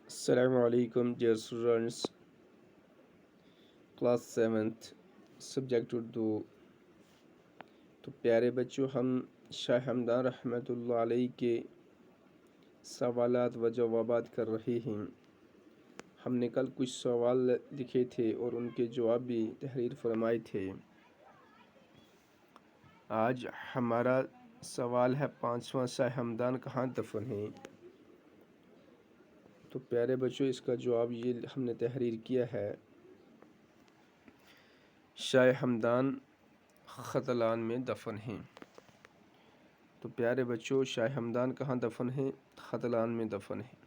السلام علیکم dear students, class 7 subject Urdu. تو پیارے بچوں، ہم شاہ ہمدان رحمۃ اللہ علیہ کے سوالات و جوابات کر رہے ہیں۔ ہم نے کل کچھ سوال لکھے تھے اور ان کے جواب بھی تحریر فرمائے تھے۔ آج ہمارا سوال ہے 5واں، شاہ ہمدان کہاں دفن ہیں؟ تو پیارے بچوں، اس کا جواب یہ ہم نے تحریر کیا ہے، شاہ ہمدان ختلان میں دفن ہیں۔ تو پیارے بچوں، شاہ ہمدان کہاں دفن ہیں؟ ختلان میں دفن ہیں۔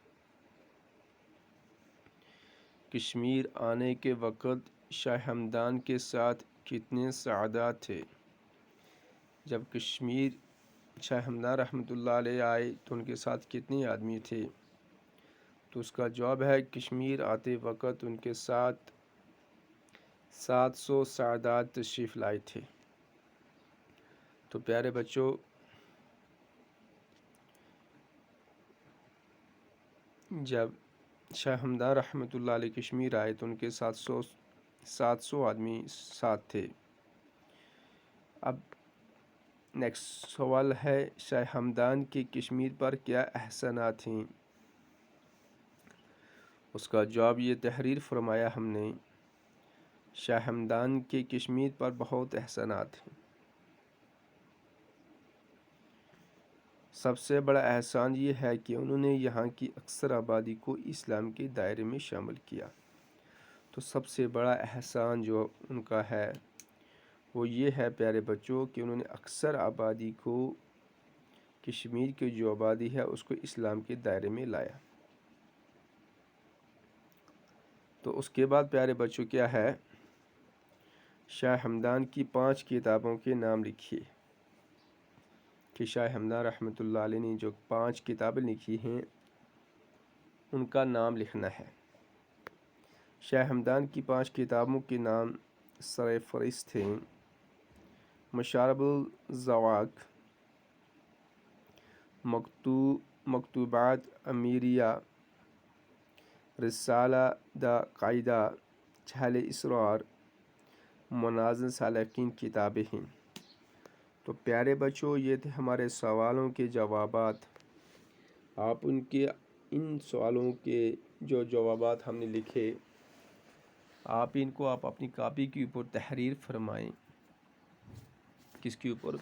کشمیر آنے کے وقت شاہ ہمدان کے ساتھ کتنے سعادات تھے؟ جب کشمیر شاہ ہمدان رحمۃ اللہ علیہ آئے تو ان کے ساتھ کتنے آدمی تھے؟ تو اس کا جواب ہے، کشمیر آتے وقت ان کے ساتھ 700 سعادات تشریف لائے تھے۔ تو پیارے بچوں، جب شاہ ہمدان رحمۃ اللہ علیہ کشمیر آئے تو ان کے 700 آدمی ساتھ تھے۔ اب نیکسٹ سوال ہے، شاہ ہمدان کے کشمیر پر کیا احسانات ہیں؟ اس کا جواب یہ تحریر فرمایا ہم نے، شاہ ہمدان کے کشمیر پر بہت احسانات ہیں۔ سب سے بڑا احسان یہ ہے کہ انہوں نے یہاں کی اکثر آبادی کو اسلام کے دائرے میں شامل کیا۔ تو سب سے بڑا احسان جو ان کا ہے وہ یہ ہے پیارے بچوں کہ انہوں نے اکثر آبادی کو، کشمیر کی جو آبادی ہے اس کو اسلام کے دائرے میں لایا۔ تو اس کے بعد پیارے بچوں کیا ہے، شاہ ہمدان کی 5 کتابوں کے نام لکھیے، کہ شاہ ہمدان رحمۃ اللہ علیہ نے جو 5 کتابیں لکھی ہیں ان کا نام لکھنا ہے۔ شاہ ہمدان کی 5 کتابوں کے نام سر فہرست ہیں: مشارب الذوق، مکتوبات امیریہ، رسالہ دا قاعدہ، جھال اسرار، منازل سالکین کتابیں ہیں۔ تو پیارے بچوں، یہ تھے ہمارے سوالوں کے جوابات۔ آپ ان سوالوں کے جو جوابات ہم نے لکھے، آپ اپنی کاپی کے اوپر تحریر فرمائیں۔ کس کے اوپر؟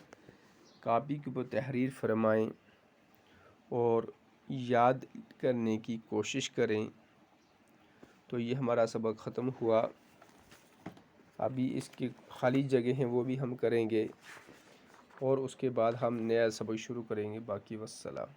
کاپی کے اوپر تحریر فرمائیں اور یاد کرنے کی کوشش کریں۔ تو یہ ہمارا سبق ختم ہوا۔ ابھی اس کی خالی جگہ ہیں وہ بھی ہم کریں گے اور اس کے بعد ہم نیا سبق شروع کریں گے۔ باقی والسلام۔